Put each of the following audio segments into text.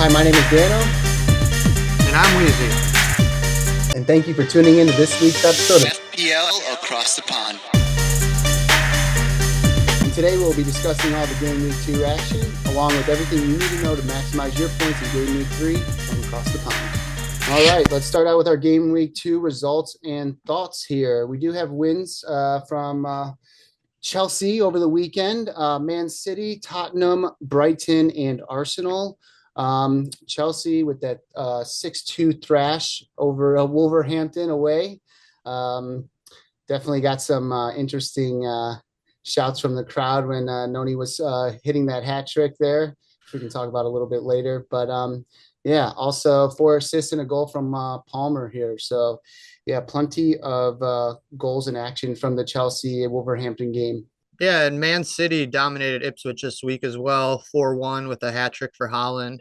Hi, my name is Dano. And I'm Weezy. And thank you for tuning in to this week's episode of FPL Across the Pond. And today we'll be discussing all the Game Week 2 action, along with everything you need to know to maximize your points in Game Week 3 from across the pond. All right, let's start out with our Game Week 2 results and thoughts here. We do have wins from Chelsea over the weekend, Man City, Tottenham, Brighton, and Arsenal. Chelsea with that 6-2 thrash over Wolverhampton away. Definitely got some interesting shouts from the crowd when Noni was hitting that hat trick there, which we can talk about a little bit later. But yeah, also 4 assists and a goal from Palmer here. So yeah, plenty of goals in action from the Chelsea Wolverhampton game. Yeah, and Man City dominated Ipswich this week as well, 4-1 with a hat trick for Haaland.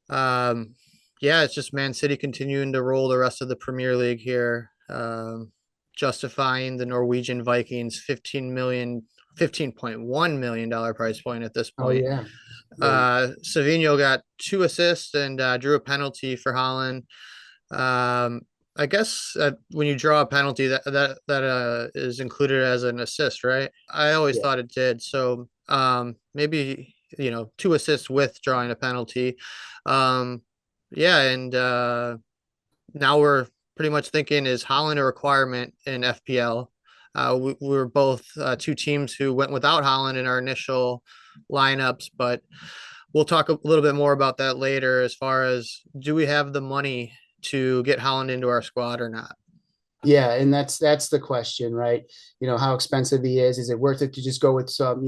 Yeah, it's just Man City continuing to roll the rest of the Premier League here, justifying the Norwegian Vikings $15.1 million price point at this point. Oh, yeah. Savinho got 2 assists and drew a penalty for Haaland. I guess when you draw a penalty, that is included as an assist, right? I always thought it did. So maybe 2 assists with drawing a penalty. Yeah, and now we're pretty much thinking, is Haaland a requirement in FPL? We were both 2 teams who went without Haaland in our initial lineups, but we'll talk a little bit more about that later. As far as, do we have the money to get Haaland into our squad or not? Yeah, and that's the question, right? How expensive he is. Is it worth it to just go with some,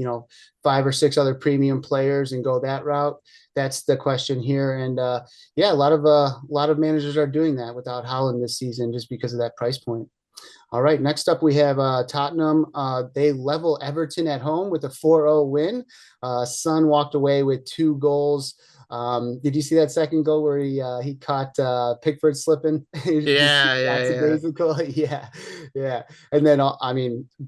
5 or 6 other premium players and go that route? That's the question here. And yeah, a lot of managers are doing that without Haaland this season just because of that price point. All right, next up we have Tottenham. They level Everton at home with a 4-0 win. Son walked away with 2 goals. Did you see that second goal where he caught Pickford slipping? Yeah. Yeah. And then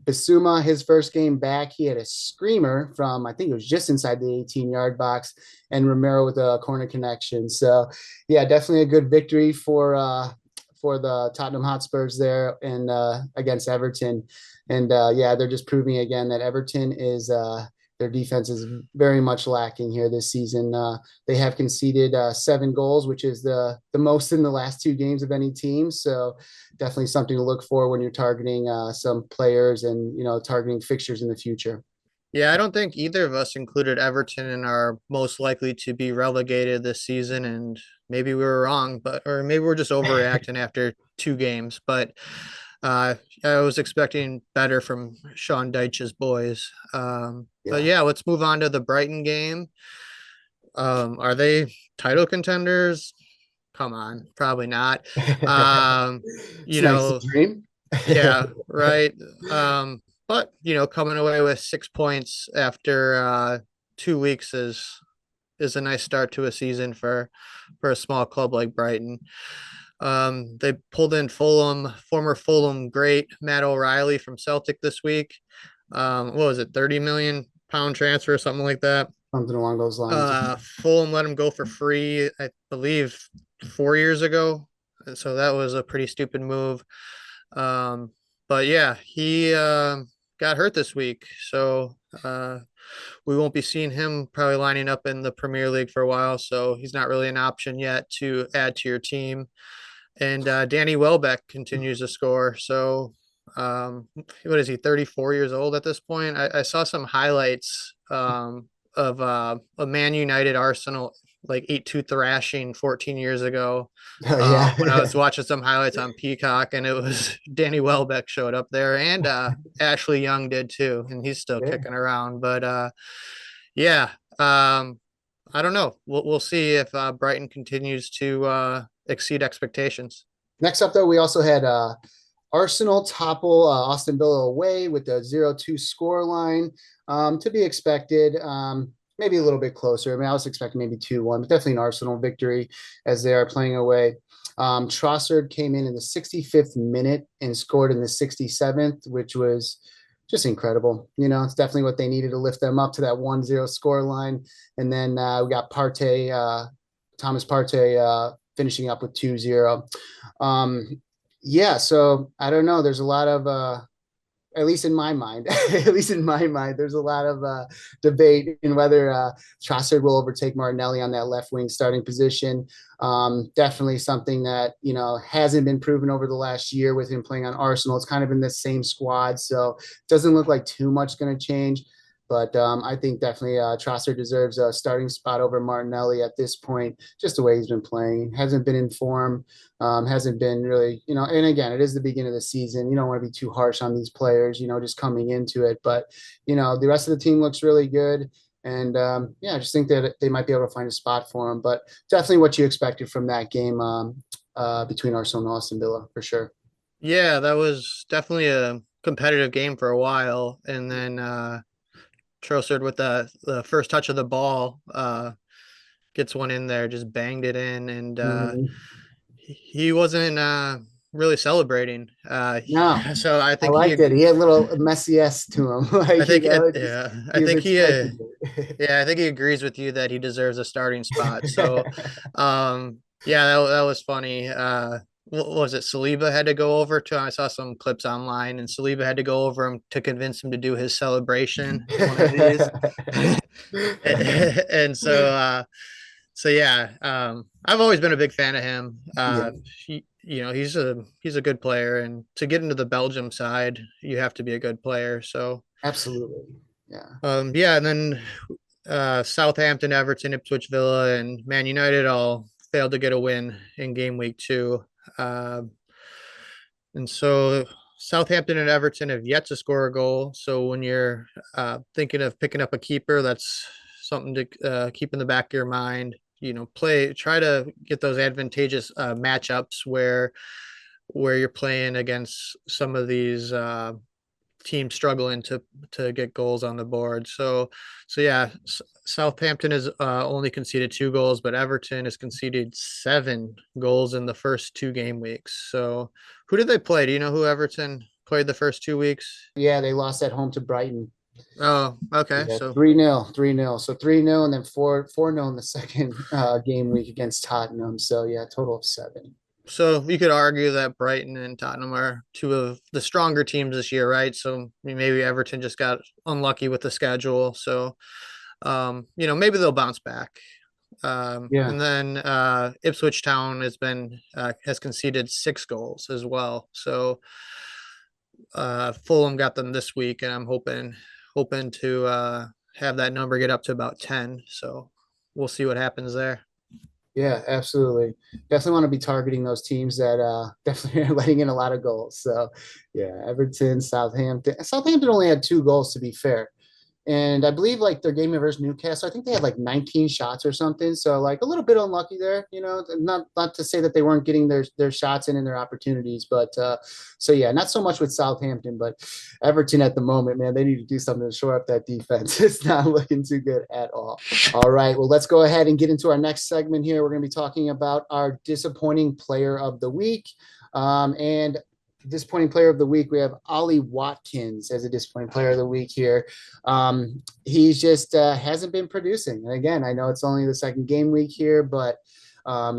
Bissouma, his first game back, he had a screamer from, I think it was just inside the 18-yard box, and Romero with a corner connection. So yeah, definitely a good victory for the Tottenham Hotspurs there and against Everton. And yeah, they're just proving again that Everton is their defense is very much lacking here this season. They have conceded 7 goals, which is the most in the last 2 games of any team. So definitely something to look for when you're targeting some players and, targeting fixtures in the future. Yeah, I don't think either of us included Everton in our most likely to be relegated this season, and maybe we were wrong, or maybe we're just overreacting after 2 games. But I was expecting better from Sean Dyche's boys. But yeah, let's move on to the Brighton game. Are they title contenders? Come on, probably not. Nice to dream. Yeah, right. But coming away with 6 points after 2 weeks is a nice start to a season for a small club like Brighton. They pulled in former Fulham great Matt O'Reilly from Celtic this week. What was it, 30 million pound transfer or something like that? Something along those lines. Fulham let him go for free, I believe, 4 years ago. So that was a pretty stupid move. But yeah, he got hurt this week. So we won't be seeing him probably lining up in the Premier League for a while. So he's not really an option yet to add to your team. And Danny Welbeck continues to score. So what is he, 34 years old at this point? I saw some highlights of a Man United Arsenal like 8-2 thrashing 14 years ago. When I was watching some highlights on Peacock, and it was Danny Welbeck showed up there, and Ashley Young did too, and he's still kicking around. But yeah, I don't know. We'll see if Brighton continues to exceed expectations. Next up, though, we also had Arsenal topple Aston Villa away with the 0-2 score line. To be expected. Maybe a little bit closer. I was expecting maybe 2-1, but definitely an Arsenal victory as they are playing away. Trossard came in the 65th minute and scored in the 67th, which was just incredible. It's definitely what they needed to lift them up to that 1-0 score line. And then we got Partey Thomas Partey finishing up with 2-0. Yeah, so I don't know. There's a lot of at least in my mind, at least in my mind, there's a lot of debate in whether Trossard will overtake Martinelli on that left wing starting position. Definitely something that, hasn't been proven over the last year with him playing on Arsenal. It's kind of in the same squad, so it doesn't look like too much going to change. But I think definitely Trossard deserves a starting spot over Martinelli at this point, just the way he's been playing. Hasn't been in form, hasn't been really, and again, it is the beginning of the season. You don't want to be too harsh on these players, just coming into it. But, the rest of the team looks really good. And yeah, I just think that they might be able to find a spot for him. But definitely what you expected from that game between Arsenal and Aston Villa, for sure. Yeah, that was definitely a competitive game for a while. And then Trossard with the first touch of the ball gets one in there, just banged it in. And Mhm. he wasn't really celebrating. No, So I I think liked it. He had a little messy-esque to him. I Like, think, just, yeah, he I was think expecting it. yeah, I think he agrees with you that he deserves a starting spot. So, yeah, that was funny. What was it? Saliba had to go over to him. I saw some clips online, and Saliba had to go over him to convince him to do his celebration, one of these. And so yeah, I've always been a big fan of him. Yeah, He's a good player, and to get into the Belgium side, you have to be a good player. So, absolutely. Yeah. yeah, and then Southampton, Everton, Ipswich Villa, and Man United all failed to get a win in game week 2. And so Southampton and Everton have yet to score a goal. So when you're thinking of picking up a keeper, that's something to keep in the back of your mind. Try to get those advantageous matchups where you're playing against some of these team struggling to get goals on the board. So yeah, Southampton has only conceded 2 goals, but Everton has conceded 7 goals in the first 2 game weeks. So who did they play? Do you know who Everton played the first 2 weeks? Yeah, they lost at home to Brighton. Oh, okay. Yeah, So 3-0, 3-0. So 3-0 and then 4-0 in the second game week against Tottenham. So yeah, total of 7. so you could argue that Brighton and Tottenham are two of the stronger teams this year, right? So maybe Everton just got unlucky with the schedule. So maybe they'll bounce back. Yeah. And then Ipswich Town has conceded 6 goals as well. So Fulham got them this week, and I'm hoping to have that number get up to about 10. So we'll see what happens there. Yeah, absolutely. Definitely want to be targeting those teams that definitely are letting in a lot of goals. So yeah, Everton, Southampton. Southampton only had 2 goals, to be fair. And I believe like their game versus Newcastle, I think they had like 19 shots or something. So like a little bit unlucky there, not to say that they weren't getting their shots in and their opportunities, but so yeah, not so much with Southampton, but Everton at the moment, man, they need to do something to shore up that defense. It's not looking too good at all. All right, well, let's go ahead and get into our next segment here. We're going to be talking about our disappointing player of the week. And disappointing player of the week, we have Ollie Watkins as a disappointing player of the week here. He's just hasn't been producing. And again, I know it's only the second game week here, but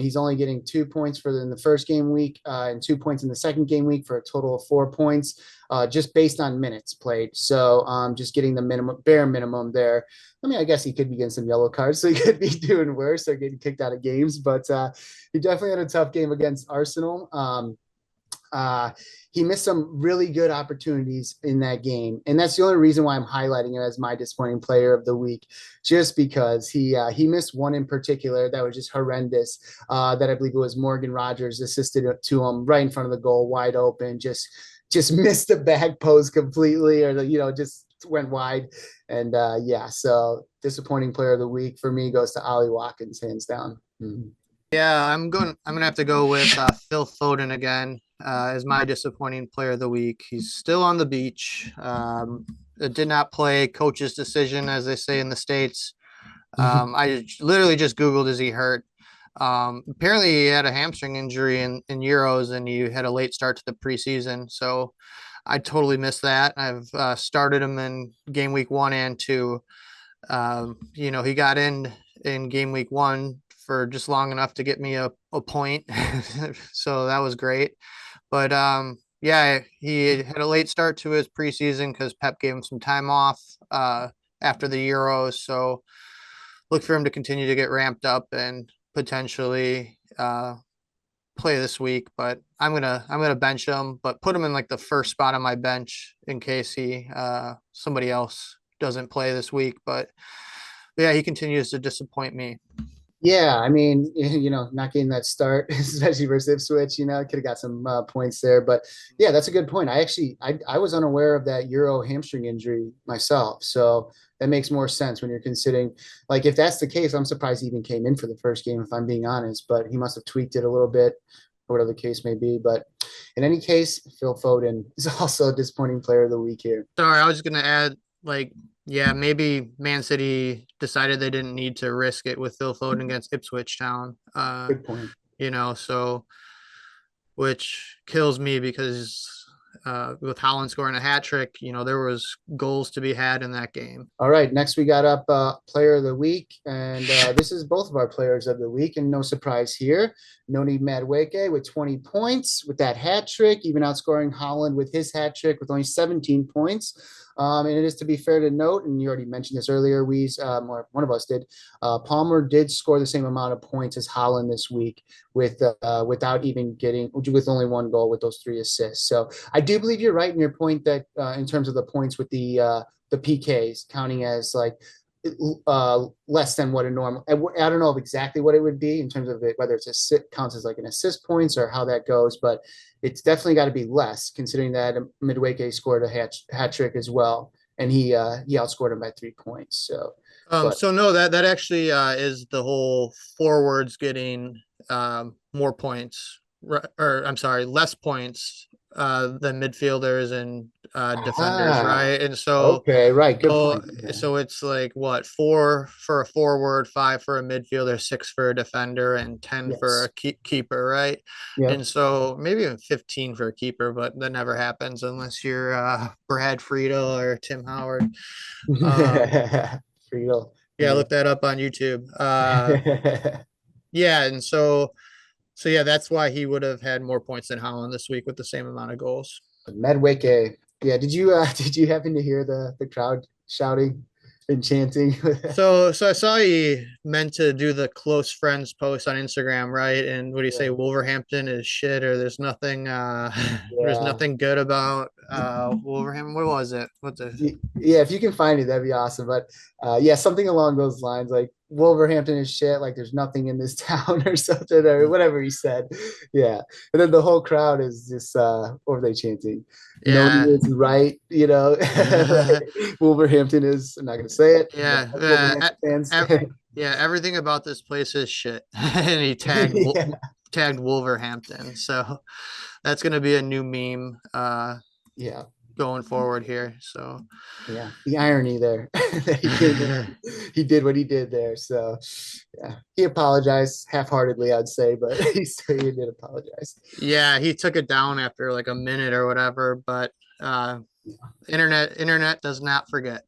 he's only getting 2 points in the first game week and 2 points in the second game week for a total of 4 points, just based on minutes played. So just getting the bare minimum there. I mean, I guess he could be getting some yellow cards, so he could be doing worse or getting kicked out of games. But he definitely had a tough game against Arsenal. He missed some really good opportunities in that game, and that's the only reason why I'm highlighting him as my disappointing player of the week, just because he missed one in particular that was just horrendous. That I believe it was Morgan Rogers assisted to him right in front of the goal, wide open, just missed the back post completely, or just went wide. And yeah, so disappointing player of the week for me goes to Ollie Watkins, hands down. Mm-hmm. Yeah, I'm gonna have to go with Phil Foden again as my disappointing player of the week. He's still on the beach. It did not play. Coach's decision, as they say in the States. I literally just Googled, is he hurt? Apparently he had a hamstring injury in Euros, and he had a late start to the preseason. So I totally missed that. I've started him in game week 1 and 2. He got in game week 1 for just long enough to get me a point. So that was great. But yeah, he had a late start to his preseason because Pep gave him some time off after the Euros. So look for him to continue to get ramped up and potentially play this week. But I'm gonna bench him, but put him in like the first spot on my bench in case he somebody else doesn't play this week. But yeah, he continues to disappoint me. Yeah, I mean, not getting that start, especially versus Ipswich, could have got some points there. But yeah, that's a good point. I was unaware of that Euro hamstring injury myself. So that makes more sense when you're considering, like, if that's the case, I'm surprised he even came in for the first game, if I'm being honest. But he must have tweaked it a little bit, or whatever the case may be. But in any case, Phil Foden is also a disappointing player of the week here. Sorry, I was just gonna add, like, yeah, maybe Man City decided they didn't need to risk it with Phil Foden against Ipswich Town. Good point. So which kills me because with Holland scoring a hat trick, there was goals to be had in that game. All right, next we got up player of the week, and this is both of our players of the week, and no surprise here. Noni Madueke with 20 points with that hat trick, even outscoring Holland with his hat trick with only 17 points. And it is to be fair to note, and you already mentioned this earlier, or one of us did, Palmer did score the same amount of points as Holland this week without even with only one goal with those 3 assists. So I do believe you're right in your point that in terms of the points with the PKs counting as like less than what a normal. I don't know exactly what it would be in terms of it, whether it's counts as like an assist points or how that goes, but it's definitely got to be less considering that Midwake scored a hat trick as well, and he outscored him by 3 points. So, So no, that actually is the whole forwards getting more points, or I'm sorry, less points than midfielders and defenders, right? And so okay, right, good so point. Yeah. so it's like what, 4 for a forward, 5 for a midfielder, 6 for a defender, and 10 for Yes. a keeper, right? Yep. And so maybe even 15 for a keeper, but that never happens unless you're Brad Friedel or Tim Howard. Um, Friedel. yeah, Yeah. look that up on YouTube. Yeah, and so yeah, that's why he would have had more points than Holland this week with the same amount of goals. Medwake. Yeah, did you happen to hear the crowd shouting and chanting? So I saw he meant to do the close friends post on Instagram, right? And what do you say? Yeah. Wolverhampton is shit, or there's nothing there's Yeah. nothing good about Wolverhampton. What was it? What the Yeah, if you can find it, that'd be awesome. But yeah, something along those lines, like Wolverhampton is shit, like there's nothing in this town or something, or whatever he said. Yeah. And then the whole crowd is just what were they chanting? Noni yeah. is right, Wolverhampton is, I'm not gonna say it. Yeah, Wolverhampton fans. yeah, everything about this place is shit. And he Yeah. tagged Wolverhampton. So that's gonna be a new meme Yeah. going forward here. So Yeah, the irony there. He did what he did there. So, yeah, he apologized half-heartedly, I'd say, but he did apologize. yeah, he took it down after like a minute or whatever, but uh internet does not forget.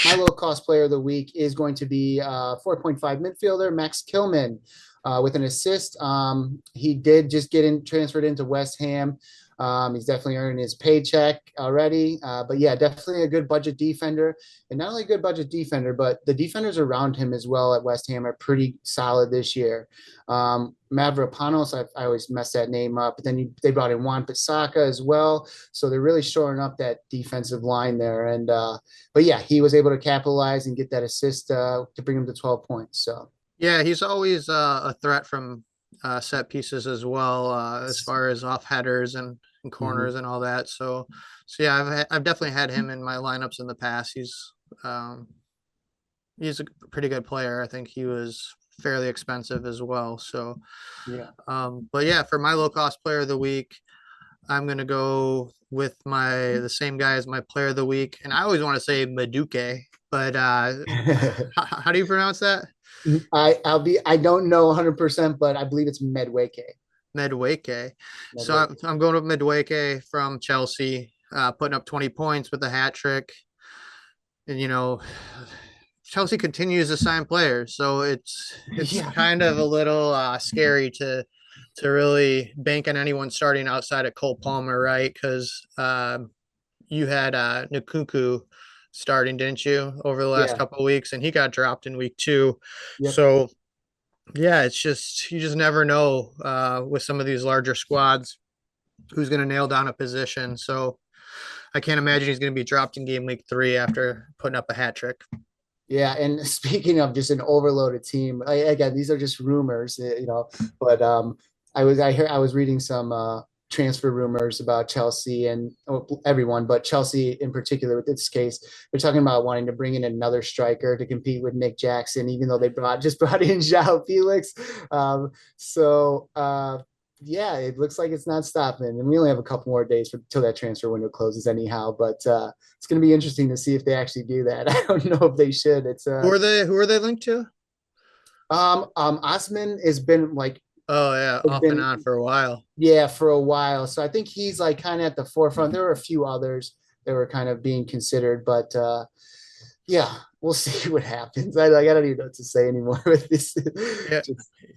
My low cost player of the week is going to be 4.5 midfielder Max Kilman with an assist. He did just transferred into West Ham. He's definitely earning his paycheck already. But yeah, definitely a good budget defender. And not only a good budget defender, but the defenders around him as well at West Ham are pretty solid this year. Mavropanos, I always mess that name up. But then they brought in Juan Pisaka as well. So they're really shoring up that defensive line there. And but yeah, he was able to capitalize and get that assist to bring him to 12 points. So Yeah, he's always a threat from set pieces as well, as far as off headers and mhm. corners and all that. So yeah, I've definitely had him in my lineups in the past. Um, he's a pretty good player. I think he was fairly expensive as well. So, Yeah. but yeah, for my low cost player of the week, I'm gonna go with the same guy as my player of the week, and I always want to say Maduke, but how do you pronounce that? I don't know 100%, but I believe it's Medwake. Medwake. So Medwake. I'm going with Medwake from Chelsea, putting up 20 points with a hat trick. And, Chelsea continues to sign players, so it's Yeah. kind of a little scary to really bank on anyone starting outside of Cole Palmer, right? Because you had Nkunku starting, didn't you, over the last Yeah. couple of weeks, and he got dropped in week 2. Yep. So yeah, it's just you just never know with some of these larger squads who's going to nail down a position. So I can't imagine he's going to be dropped in game week 3 after putting up a hat trick. Yeah, and speaking of just an overloaded team, again, these are just rumors, but I was reading some transfer rumors about Chelsea and everyone, but Chelsea in particular with this case, they're talking about wanting to bring in another striker to compete with Nick Jackson, even though they just brought in João Felix. So yeah, it looks like it's not stopping, and we only have a couple more days until that transfer window closes anyhow, but it's going to be interesting to see if they actually do that. I don't know if they should. It's Who are they linked to? Osman has been like Oh yeah, has off and been on for a while. yeah for a while. So I think he's like kind of at the forefront. There were a few others that were kind of being considered, but yeah, we'll see what happens. I don't even know what to say anymore with this. Yeah,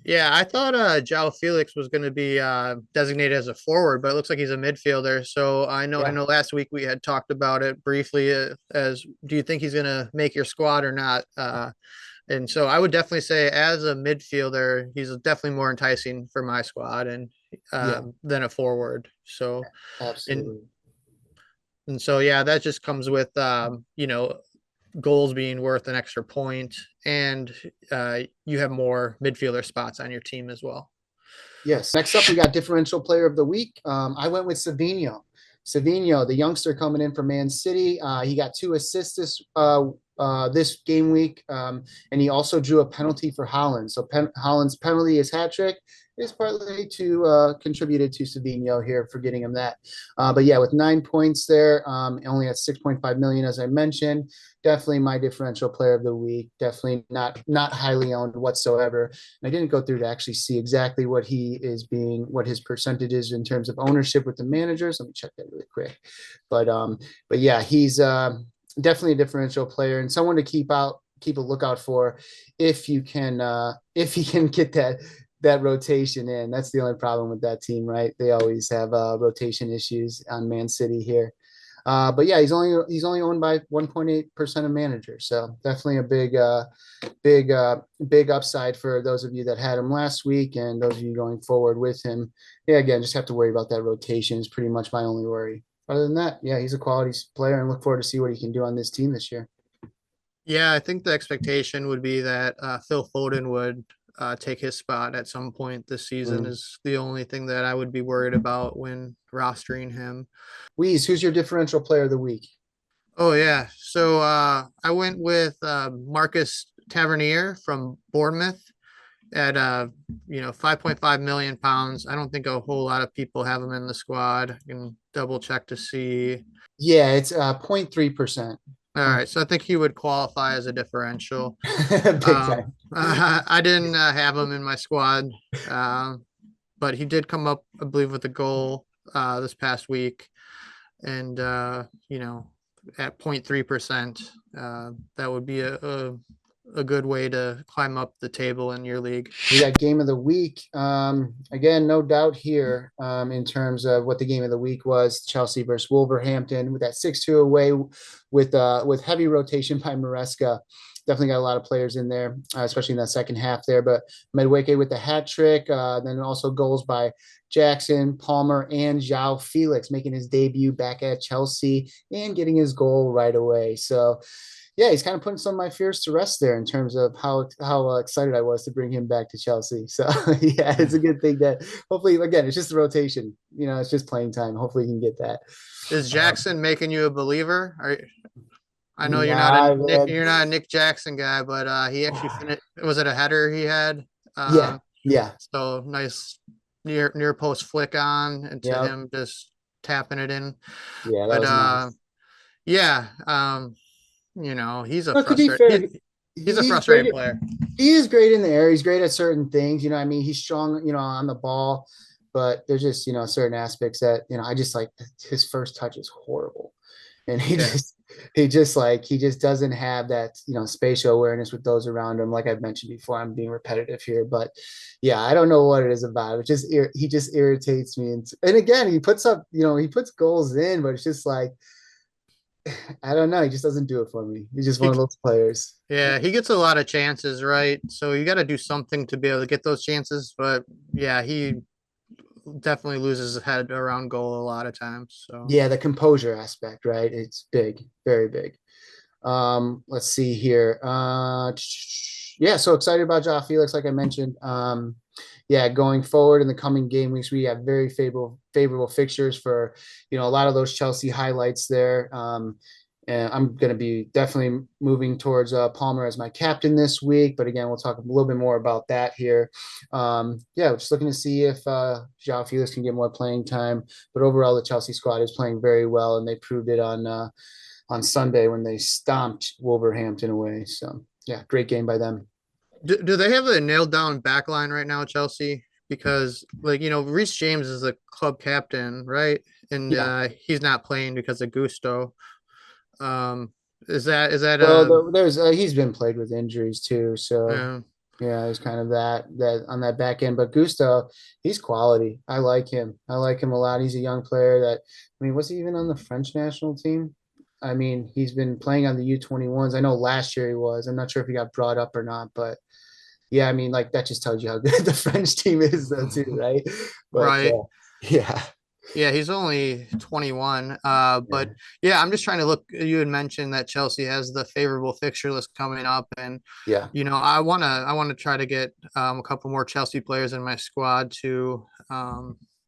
yeah. I thought João Felix was going to be designated as a forward, but it looks like he's a midfielder. So I Yeah. know. Last week we had talked about it briefly. As do you think he's going to make your squad or not? And so I would definitely say, as a midfielder, he's definitely more enticing for my squad and Yeah, than a forward. So and absolutely. and so yeah, that just comes with goals being worth an extra point, and you have more midfielder spots on your team as well. Yes. Next up, we got differential player of the week. I went with Savinho. Savinho, the youngster coming in from Man City. He got 2 assists this game week, and he also drew a penalty for Holland. So Holland's penalty, his hat trick, is partly to contributed to Savinho here for getting him that. But yeah, with 9 points there, only at 6.5 million, as I mentioned. Definitely my differential player of the week. Definitely not highly owned whatsoever. And I didn't go through to actually see exactly what his percentage is in terms of ownership with the managers. Let me check that really quick. But yeah, he's definitely a differential player and someone to keep a lookout for if he can get that rotation in. That's the only problem with that team, right? They always have rotation issues on Man City here. But yeah, he's only owned by 1.8% of managers, so definitely a big upside for those of you that had him last week and those of you going forward with him. Yeah, again, just have to worry about that rotation is pretty much my only worry. Other than that, yeah, he's a quality player and look forward to see what he can do on this team this year. Yeah, I think the expectation would be that Phil Foden would take his spot at some point this season. Is the only thing that I would be worried about when rostering him. Weez, who's your differential player of the week? Oh yeah, so I went with Marcus Tavernier from Bournemouth at 5.5 million pounds. I don't think a whole lot of people have him in the squad. I can double check to see. Yeah, it's 0.3%. All right, so I think he would qualify as a differential. Big time. I didn't have him in my squad, but he did come up, I believe, with a goal this past week, and at 0.3%, that would be a good way to climb up the table in your league. We got game of the week. Again, no doubt here in terms of what the game of the week was. Chelsea versus Wolverhampton with that 6-2 away with heavy rotation by Maresca. Definitely got a lot of players in there, especially in that second half there. But Madueke with the hat trick, then also goals by Jackson, Palmer, and João Felix making his debut back at Chelsea and getting his goal right away. So yeah, he's kind of putting some of my fears to rest there in terms of how excited I was to bring him back to Chelsea. So yeah, it's a good thing that hopefully, again, it's just a rotation. It's just playing time. Hopefully, he can get that. Is Jackson making you a believer? I know Nah, you're not a Nick Jackson guy, but he actually finished. Was it a header he had? Yeah. So nice near post flick on and to Yep. him just tapping it in. Yeah, that But was nice. yeah, he's a But to be fair, he's a he's frustrating great. player. He is great in the air. He's great at certain things. I mean, he's strong, on the ball, but there's just, certain aspects that, I just like his first touch is horrible. And he Yeah. he just doesn't have that, spatial awareness with those around him. Like I've mentioned before, I'm being repetitive here, but yeah, I don't know what it is about. It just he just irritates me. And again, he puts up, he puts goals in, but it's just like I don't know. He just doesn't do it for me. He's just one of He, those players. yeah, he gets a lot of chances, right? So you got to do something to be able to get those chances. But yeah, he definitely loses his head around goal a lot of times. So Yeah, the composure aspect, right? It's big, very big. Let's see here. Yeah, so excited about Joao Felix, like I mentioned. Yeah, going forward in the coming game weeks, we have very favorable fixtures for a lot of those Chelsea highlights there. And I'm going to be definitely moving towards Palmer as my captain this week. But again, we'll talk a little bit more about that here. Yeah, just looking to see if Joao Felix can get more playing time. But overall, the Chelsea squad is playing very well, and they proved it on Sunday when they stomped Wolverhampton away. So yeah, great game by them. do they have a nailed down back line right now, Chelsea? Because Reece James is the club captain, right? And Yeah. he's not playing because of Gusto. Um, is that Well, a there's he's been plagued with injuries too, so uh, yeah, it's kind of that on that back end. But Gusto, he's quality. I like him. I like him a lot. He's a young player that I mean, was he even on the French national team? I mean, he's been playing on the U21s. I know last year he was. I'm not sure if he got brought up or not, but yeah, I mean, like that just tells you how good the French team is, though, too, right? But right? yeah, Yeah, he's only 21. yeah, But yeah, I'm just trying to look. You had mentioned that Chelsea has the favorable fixture list coming up, and yeah. I wanna try to get a couple more Chelsea players in my squad to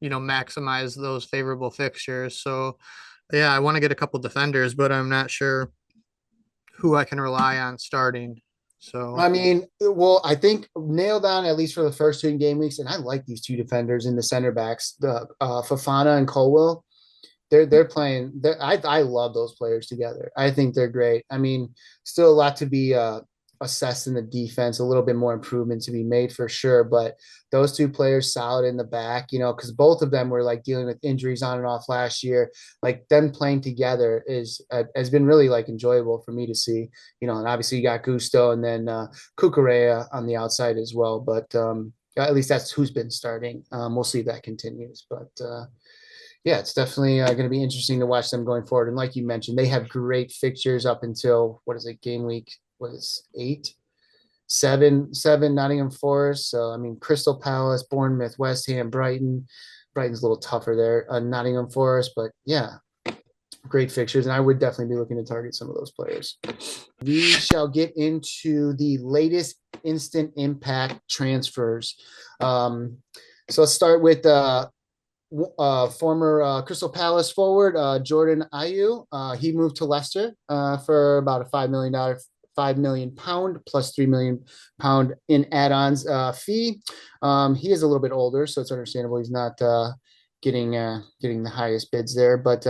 maximize those favorable fixtures. So yeah, I want to get a couple defenders, but I'm not sure who I can rely on starting. I So mean, well, I think nailed down at least for the first two game weeks, and I like these two defenders in the center backs, the Fafana and Colwell. They're playing. I love those players together. I think they're great. I mean, still a lot to be assessed in the defense, a little bit more improvement to be made for sure. But those two players solid in the back, because both of them were like dealing with injuries on and off last year. Like them playing together has been really like enjoyable for me to see. And obviously you got Gusto and then Cucurella on the outside as well. But at least that's who's been starting. We'll see if that continues, but. Yeah, it's definitely going to be interesting to watch them going forward. And like you mentioned, they have great fixtures up until what is it, game week? What is 8, 7, Nottingham Forest. So I mean, Crystal Palace, Bournemouth, West Ham, Brighton. Brighton's a little tougher there. Nottingham Forest, but yeah, great fixtures, and I would definitely be looking to target some of those players. We shall get into the latest instant impact transfers. So let's start with former Crystal Palace forward Jordan Ayew. He moved to Leicester for about a £5 million plus £3 million in add-ons fee. He is a little bit older, so it's understandable he's not getting the highest bids there, but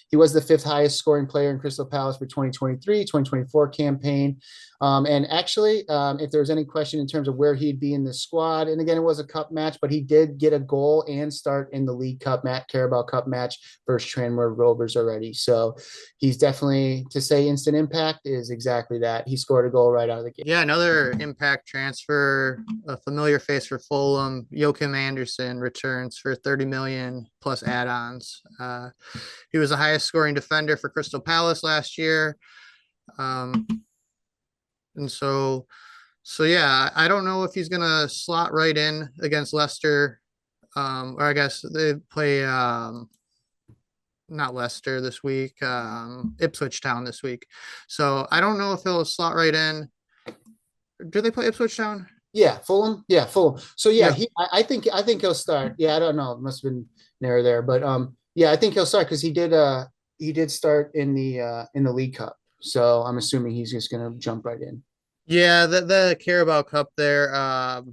he was the fifth highest scoring player in Crystal Palace for 2023-2024 campaign. And actually, if there was any question in terms of where he'd be in the squad, and again, it was a cup match, but he did get a goal and start in the League Cup match, Carabao Cup match versus Tranmere Rovers already. So he's definitely, to say instant impact is exactly that. He scored a goal right out of the game. yeah, another impact transfer, a familiar face for Fulham. Joachim Anderson returns for 30 million plus add-ons. He was the highest scoring defender for Crystal Palace last year. Um, and so yeah, I don't know if he's gonna slot right in against Leicester. Or I guess they play not Leicester this week, Ipswich Town this week. So I don't know if he'll slot right in. Do they play Ipswich Town? Yeah, Fulham. Yeah, Fulham. So yeah, Yeah. I think he'll start. Yeah, I don't know. It must have been near there, but yeah, I think he'll start because he did start in the League Cup. So I'm assuming he's just gonna jump right in. Yeah, the Carabao Cup there,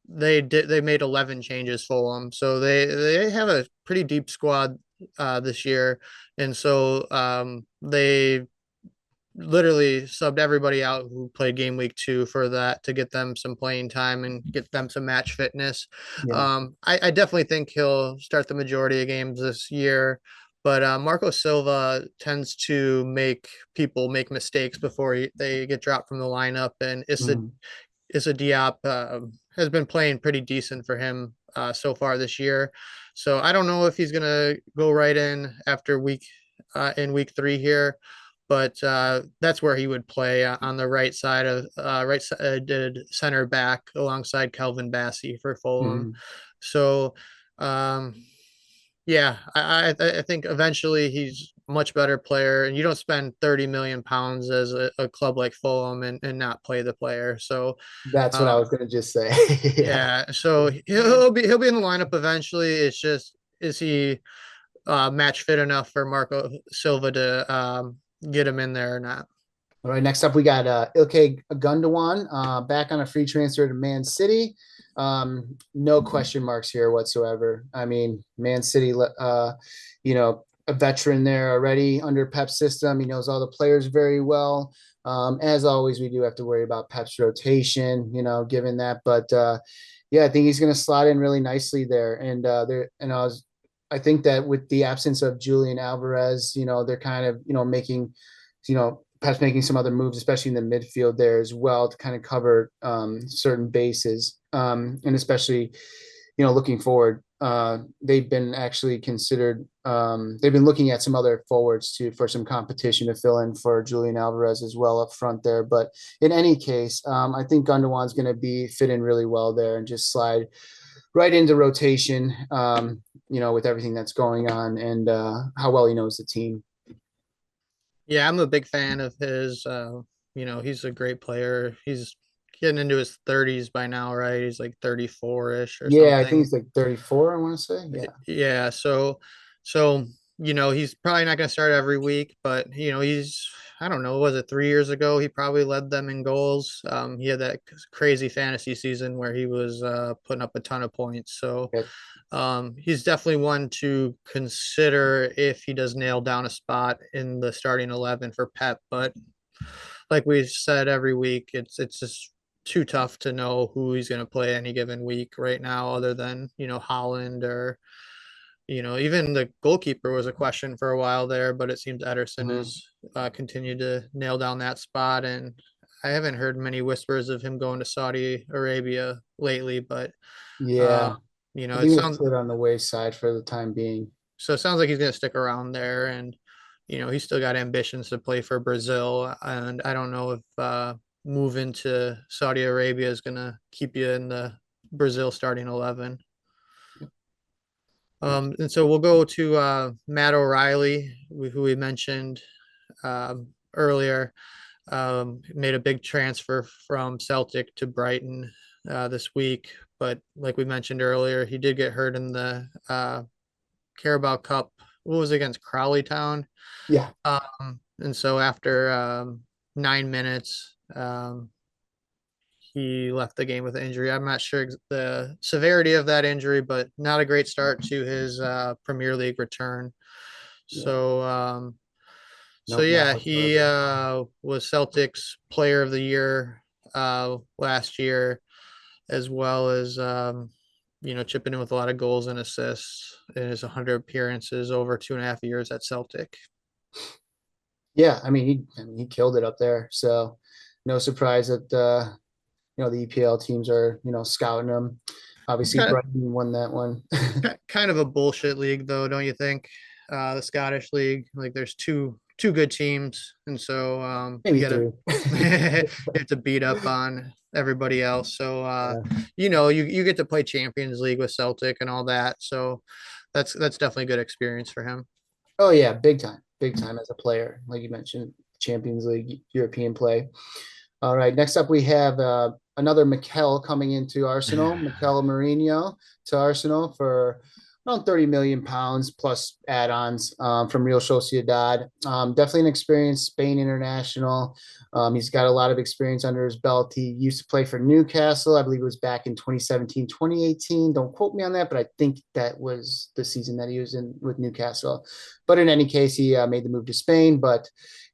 they made 11 changes Fulham. So they have a pretty deep squad this year. And so they literally subbed everybody out who played game week 2 for that to get them some playing time and get them some match fitness. Yeah. I definitely think he'll start the majority of games this year. But Marco Silva tends to make people make mistakes before they get dropped from the lineup, and Mhm. Issa Diop has been playing pretty decent for him so far this year. So I don't know if he's gonna go right in after week 3 here, but that's where he would play on the right side of center back alongside Kelvin Bassey for Fulham. Mhm. So um, yeah, I think eventually he's a much better player, and you don't spend 30 million pounds as a club like Fulham and not play the player. So That's what I um, was gonna just say. Yeah. yeah, so he'll be in the lineup eventually. It's just, is he match fit enough for Marco Silva to get him in there or not? All right, next up we got Ilkay Gundogan back on a free transfer to Man City. No question marks here whatsoever. I mean, Man City, a veteran there already under Pep's system. He knows all the players very well. As always, we do have to worry about Pep's rotation, given that. But yeah, I think he's going to slot in really nicely there. And I think that with the absence of Julian Alvarez, they're kind of, making perhaps making some other moves, especially in the midfield there as well, to kind of cover certain bases. And especially, looking forward, they've been actually considered. They've been looking at some other forwards too for some competition to fill in for Julian Alvarez as well up front there. But in any case, I think Gundogan's going to be fit in really well there and just slide right into rotation. With everything that's going on and how well he knows the team. Yeah, I'm a big fan of his. He's a great player. He's getting into his 30s by now, right? He's like 34-ish or Yeah, I think something. he's like 34, I want to say. Yeah. Yeah, so he's probably not going to start every week, but he's, I don't know, was it 3 years ago? He probably led them in goals. He had that crazy fantasy season where he was putting up a ton of points. So Yeah. he's definitely one to consider if he does nail down a spot in the starting 11 for Pep. But like we said every week, it's just too tough to know who he's going to play any given week right now, other than Holland, or even the goalkeeper was a question for a while there, but it seems Ederson Mhm. has continued to nail down that spot. And I haven't heard many whispers of him going to Saudi Arabia lately, but uh, Yeah. I it think it's sounds put on the wayside for the time being. so. It sounds like he's going to stick around there, and he's still got ambitions to play for Brazil. And I don't know if moving to Saudi Arabia is going to keep you in the Brazil starting 11. And so we'll go to Matt O'Reilly, who we mentioned earlier. Made a big transfer from Celtic to Brighton this week, but like we mentioned earlier, he did get hurt in the Carabao Cup. What was it, against Crawley Town? Yeah. And so after 9 minutes, he left the game with an injury. I'm not sure the severity of that injury, but not a great start to his Premier League return. Yeah. So Nope, not yeah, he whatsoever. was Celtics Player of the Year last year, as well as chipping in with a lot of goals and assists in his 100 appearances over 2.5 years at Celtic. Yeah, I mean, he killed it up there. So no surprise that the EPL teams are, scouting him. It's Obviously, Brighton won that one. kind of a bullshit league, though, don't you think? The Scottish league, like, there's two good teams, and so Maybe three. you have to beat up on everybody else. So Yeah. you get to play Champions League with Celtic and all that. So that's definitely a good experience for him. Oh yeah, big time as a player, like you mentioned, Champions League, European play. All right, next up we have another Mikel coming into Arsenal, Mikel Mourinho to Arsenal for around 30 million pounds plus add-ons from Real Sociedad. Definitely an experienced Spain international. He's got a lot of experience under his belt. He used to play for Newcastle. I believe it was back in 2017, 2018. Don't quote me on that, but I think that was the season that he was in with Newcastle. But in any case, he made the move to Spain. But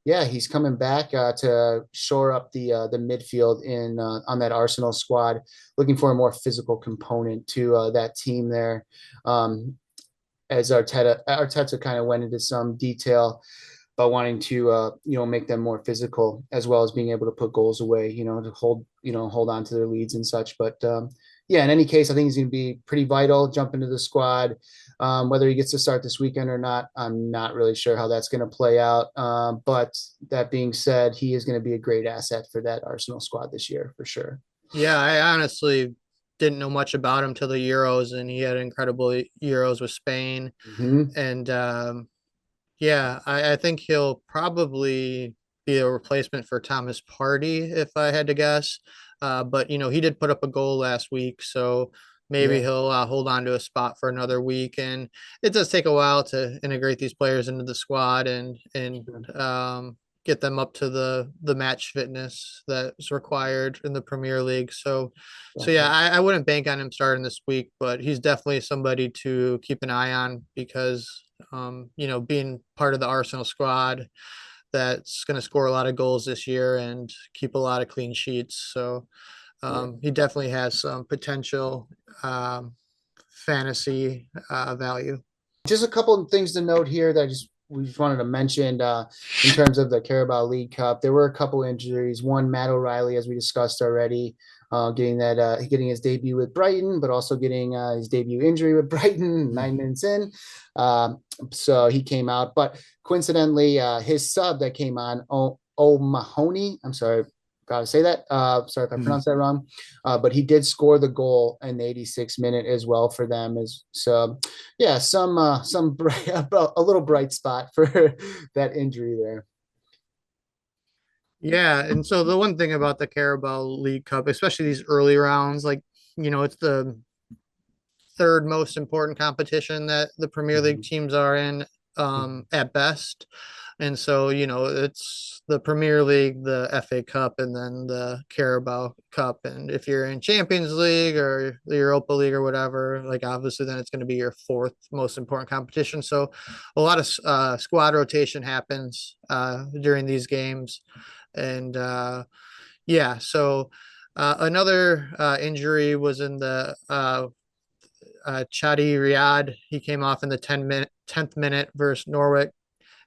yeah, he's coming back to shore up the midfield in on that Arsenal squad. Looking for a more physical component to that team there. Um, as Arteta kind of went into some detail about wanting to make them more physical as well as being able to put goals away, to hold on to their leads and such. But yeah, in any case, I think he's going to be pretty vital, jump into the squad. Whether he gets to start this weekend or not, I'm not really sure how that's going to play out. But that being said, he is going to be a great asset for that Arsenal squad this year for sure. Yeah, I honestly didn't know much about him till the Euros, and he had incredible Euros with Spain. Mm-hmm. And yeah, I think he'll probably be a replacement for Thomas Partey, if I had to guess. But he did put up a goal last week, so maybe Yeah. he'll hold on to a spot for another week. And it does take a while to integrate these players into the squad and get them up to the match fitness that's required in the Premier League. So yeah, I wouldn't bank on him starting this week, but he's definitely somebody to keep an eye on because being part of the Arsenal squad that's going to score a lot of goals this year and keep a lot of clean sheets. So he definitely has some potential fantasy value. Just a couple of things to note here that we just wanted to mention in terms of the Carabao League Cup. There were a couple injuries. One, Matt O'Reilly, as we discussed already, getting his debut with Brighton, but also getting his debut injury with Brighton 9 minutes in. So he came out. But coincidentally, his sub that came on, O'Mahony, I'm sorry, gotta say that. Sorry if I pronounced that wrong. But he did score the goal in the 86th minute as well for them. Yeah, some bright, a little bright spot for that injury there. Yeah, and so the one thing about the Carabao League Cup, especially these early rounds, like it's the third most important competition that the Premier League teams are in at best. And so, it's the Premier League, the FA Cup, and then the Carabao Cup. And if you're in Champions League or the Europa League or whatever, like obviously then it's going to be your fourth most important competition. So a lot of squad rotation happens during these games. And yeah, so another injury was in the Chadi Riyadh. He came off in the 10th minute versus Norwich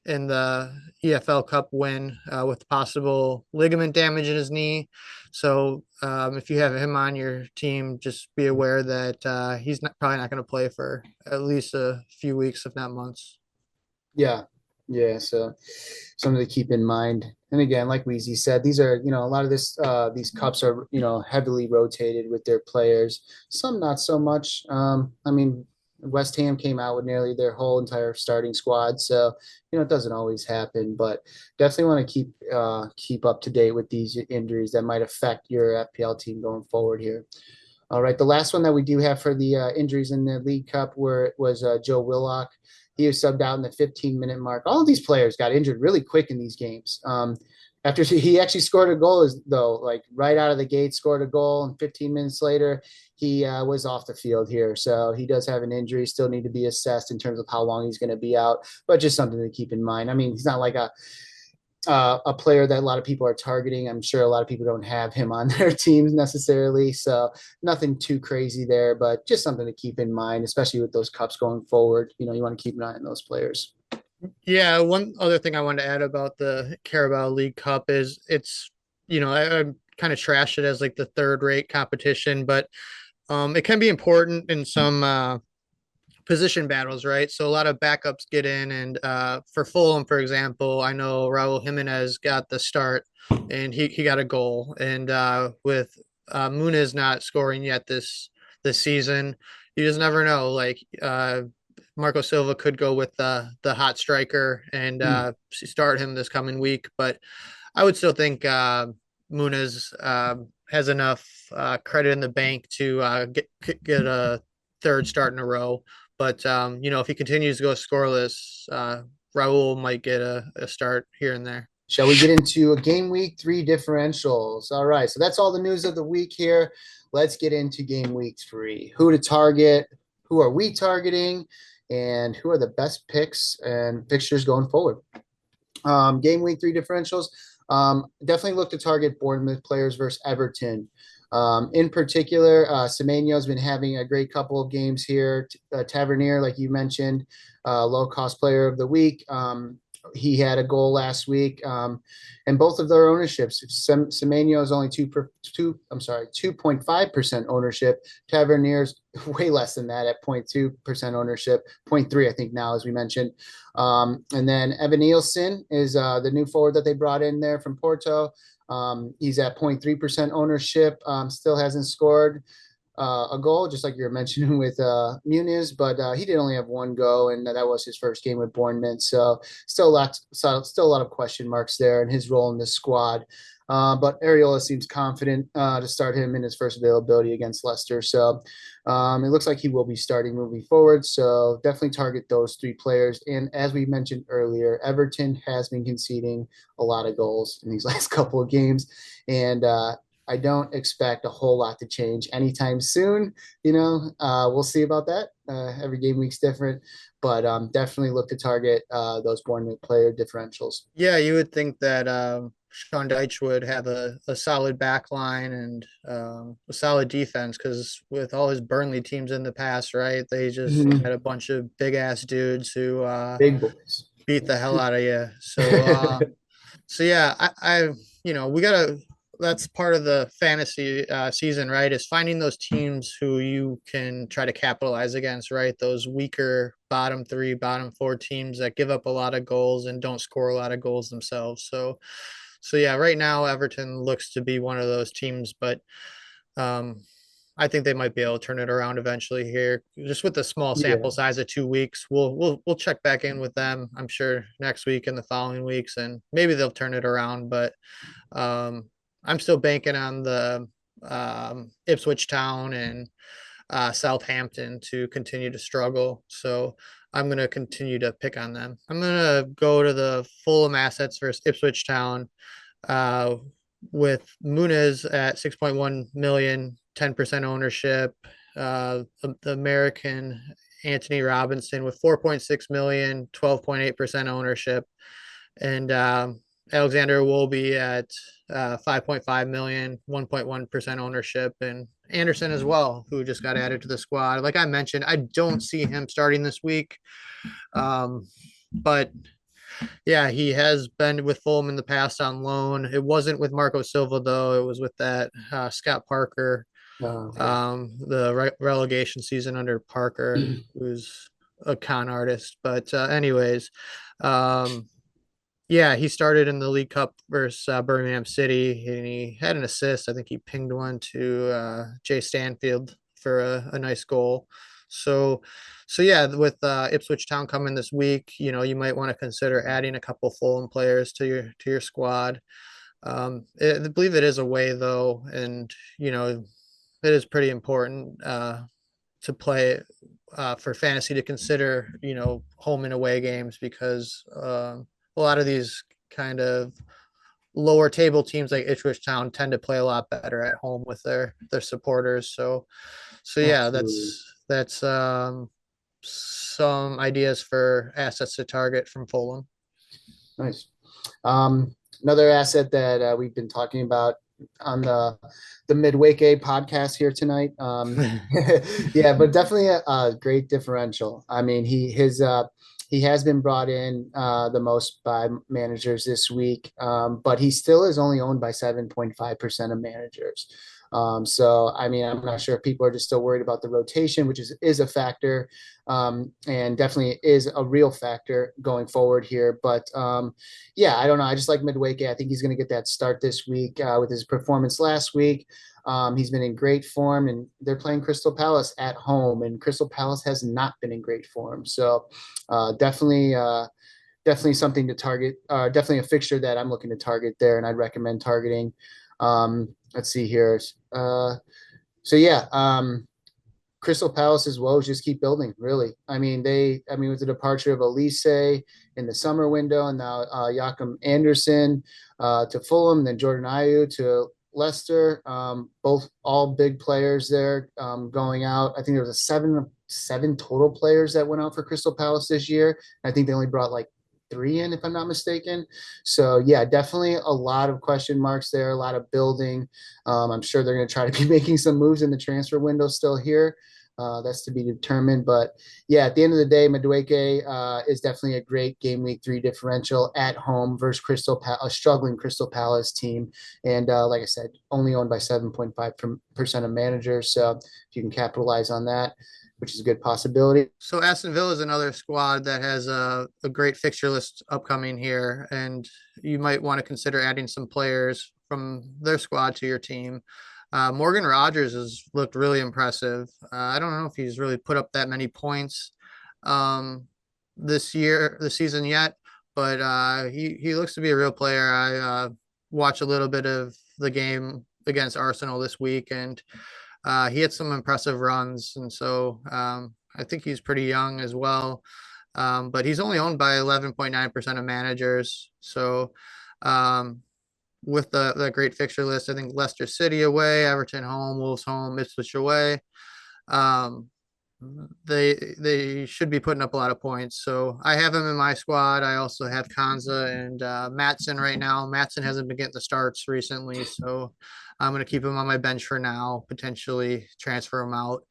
in the EFL Cup win with possible ligament damage in his knee. So if you have him on your team, just be aware that he's probably not going to play for at least a few weeks, if not months. Yeah. Yeah. So something to keep in mind. And again, like Weezy said, these are, a lot of these cups are, heavily rotated with their players. Some not so much. I mean, West Ham came out with nearly their whole entire starting squad. So, it doesn't always happen, but definitely want to keep up to date with these injuries that might affect your FPL team going forward here. All right. The last one that we do have for the injuries in the League Cup was Joe Willock. He was subbed out in the 15-minute mark. All of these players got injured really quick in these games. After he actually scored a goal, like right out of the gate, scored a goal, and 15 minutes later, he was off the field here. So he does have an injury, still need to be assessed in terms of how long he's going to be out, but just something to keep in mind. I mean, he's not like a player that a lot of people are targeting. I'm sure a lot of people don't have him on their teams necessarily. So nothing too crazy there, but just something to keep in mind, especially with those cups going forward. You want to keep an eye on those players. Yeah, one other thing I wanted to add about the Carabao League Cup is it's, I kind of trash it as like the third rate competition, but it can be important in some position battles, right? So a lot of backups get in, and for Fulham, for example, I know Raul Jimenez got the start, and he got a goal, and with Muniz not scoring yet this season, you just never know. Like Marco Silva could go with the hot striker and start him this coming week, but I would still think Muniz has enough credit in the bank to get a third start in a row. But if he continues to go scoreless, Raul might get a start here and there. Shall we get into a game week 3 differentials? All right, so that's all the news of the week here. Let's get into game week 3. Who to target? Who are we targeting? And who are the best picks and fixtures going forward? Game week 3 differentials. Definitely look to target Bournemouth players versus Everton. In particular, Semenyo's been having a great couple of games here. Tavernier, like you mentioned, low cost player of the week. He had a goal last week, and both of their ownerships. Semenyo is only 2.5% ownership. Tavernier's way less than that at 0.2% ownership, 0.3 I think now, as we mentioned. And then Evan Nielsen is the new forward that they brought in there from Porto. He's at 0.3% ownership, still hasn't scored a goal, just like you're mentioning with Muniz, but he did only have one go, and that was his first game with Bournemouth. So still a lot of question marks there and his role in this squad. But Areola seems confident to start him in his first availability against Leicester. So it looks like he will be starting moving forward. So definitely target those three players. And as we mentioned earlier, Everton has been conceding a lot of goals in these last couple of games. And I don't expect a whole lot to change anytime soon. We'll see about that. Every game week's different, but definitely look to target those Bournemouth player differentials. Yeah, you would think that Sean Dyche would have a solid back line and a solid defense because with all his Burnley teams in the past, right, they just had a bunch of big ass dudes who Big boys. beat the hell out of you. So yeah, we gotta. That's part of the fantasy season, right? Is finding those teams who you can try to capitalize against, right? Those weaker bottom three, bottom four teams that give up a lot of goals and don't score a lot of goals themselves. So yeah, right now Everton looks to be one of those teams, but um, I think they might be able to turn it around eventually here. Just with the small Yeah. sample size of 2 weeks, we'll check back in with them. I'm sure next week and the following weeks, and maybe they'll turn it around. But I'm still banking on the Ipswich Town and Southampton to continue to struggle. So I'm going to continue to pick on them. I'm going to go to the Fulham assets versus Ipswich Town uh, with Muniz at 6.1 million, 10% ownership. The American Anthony Robinson with 4.6 million, 12.8% ownership. And Alexander will be at 5.5 million, 1.1% ownership, and Anderson as well, who just got added to the squad. Like I mentioned, I don't see him starting this week. But yeah, he has been with Fulham in the past on loan. It wasn't with Marco Silva, though. It was with that Scott Parker, the relegation season under Parker, who's a con artist. But anyways, yeah, he started in the League Cup versus Birmingham City, and he had an assist. I think he pinged one to Jay Stanfield for a nice goal. So, so yeah, with Ipswich Town coming this week, you might want to consider adding a couple Fulham players to your squad. I believe it is away though, and it is pretty important to play for fantasy to consider, home and away games because a lot of these kind of lower table teams like Ipswich Town tend to play a lot better at home with their supporters. So yeah, Absolutely. that's some ideas for assets to target from Fulham. Nice. Another asset that we've been talking about on the Midweek A podcast here tonight. Yeah, but definitely a great differential. I mean, he has been brought in the most by managers this week, but he still is only owned by 7.5% of managers. So, I mean, I'm not sure if people are just still worried about the rotation, which is a factor, and definitely is a real factor going forward here. But yeah, I don't know. I just like Midweek. I think he's going to get that start this week with his performance last week. He's been in great form, and they're playing Crystal Palace at home, and Crystal Palace has not been in great form. So definitely something to target. Definitely a fixture that I'm looking to target there, and I'd recommend targeting. Let's see here. So yeah, Crystal Palace's woes just keep building, really. I mean, with the departure of Elise in the summer window, and now Joachim Anderson to Fulham, then Jordan Ayew to Leicester, both all big players there going out. I think there was a seven total players that went out for Crystal Palace this year. I think they only brought like 3 in, if I'm not mistaken. So yeah, definitely a lot of question marks there, a lot of building. I'm sure they're going to try to be making some moves in the transfer window still here. That's to be determined. But yeah, at the end of the day, Madueke is definitely a great game week 3 differential at home versus a struggling Crystal Palace team. And like I said, only owned by 7.5% of managers. So if you can capitalize on that, which is a good possibility. So Aston Villa is another squad that has a great fixture list upcoming here, and you might want to consider adding some players from their squad to your team. Morgan Rogers has looked really impressive. I don't know if he's really put up that many points this season yet, but he looks to be a real player. I watched a little bit of the game against Arsenal this week, and he had some impressive runs, and so I think he's pretty young as well. But he's only owned by 11.9% of managers. So with the great fixture list, I think Leicester City away, Everton home, Wolves home, Ipswich away. Um, they should be putting up a lot of points. So I have him in my squad. I also have Kanza and Matson right now. Matson hasn't been getting the starts recently, so I'm going to keep him on my bench for now, potentially transfer him out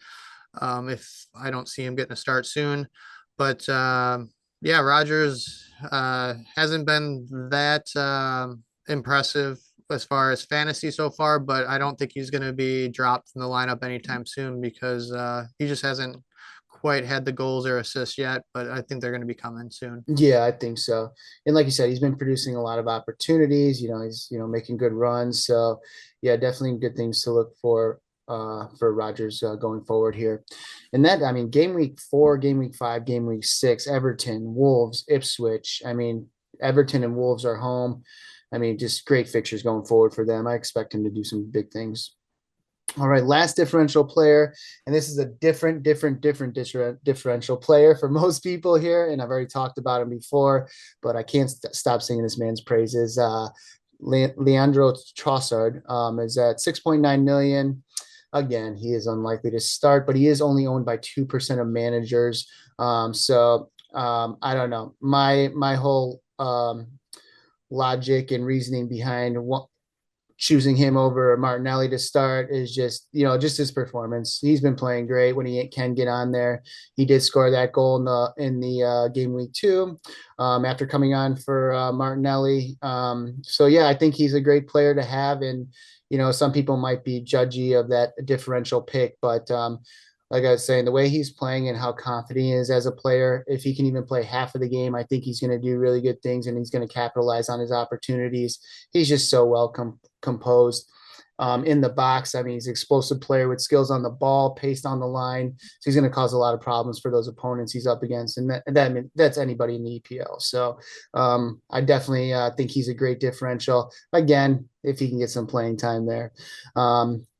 if I don't see him getting a start soon. But yeah, Rogers hasn't been that impressive as far as fantasy so far, but I don't think he's going to be dropped from the lineup anytime soon because he just hasn't quite had the goals or assists yet, but I think they're going to be coming soon. Yeah, I think so. And like you said, he's been producing a lot of opportunities. He's making good runs. So yeah, definitely good things to look for Rodgers going forward here. And that, I mean, game week 4, game week 5, game week 6, Everton, Wolves, Ipswich. I mean, Everton and Wolves are home. I mean, just great fixtures going forward for them. I expect him to do some big things. All right, last differential player, and this is a different differential player for most people here, and I've already talked about him before, but I can't stop singing this man's praises. Leandro Trossard is at 6.9 million. Again, he is unlikely to start, but he is only owned by 2% of managers. I don't know. My whole logic and reasoning behind choosing him over Martinelli to start is just his performance. He's been playing great when he can get on there. He did score that goal in the game week 2 after coming on for Martinelli. So yeah, I think he's a great player to have. And, some people might be judgy of that differential pick, but like I was saying, the way he's playing and how confident he is as a player, if he can even play half of the game, I think he's going to do really good things and he's going to capitalize on his opportunities. He's just so well composed in the box. I mean, he's an explosive player with skills on the ball, pace on the line. So he's going to cause a lot of problems for those opponents he's up against. And that's anybody in the EPL. So I definitely think he's a great differential. Again, if he can get some playing time there.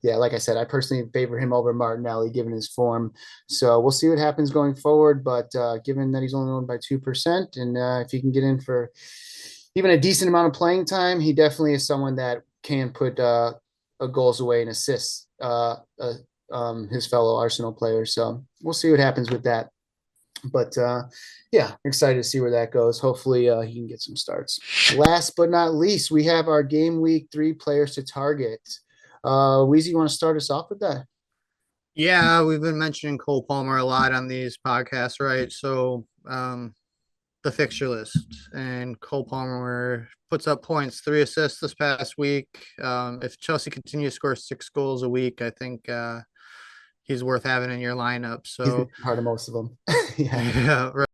Yeah, like I said, I personally favor him over Martinelli given his form. So we'll see what happens going forward. But given that he's only owned by 2%, and if he can get in for even a decent amount of playing time, he definitely is someone that can put goals away and assists his fellow Arsenal players. So we'll see what happens with that. But yeah, excited to see where that goes. Hopefully he can get some starts. Last but not least, we have our game week 3 players to target. Weezy, you want to start us off with that? Yeah, we've been mentioning Cole Palmer a lot on these podcasts, right? So the fixture list, and Cole Palmer puts up points, 3 assists this past week. If Chelsea continue to score 6 goals a week, I think he's worth having in your lineup. He's So been part of most of them. Yeah. yeah, right.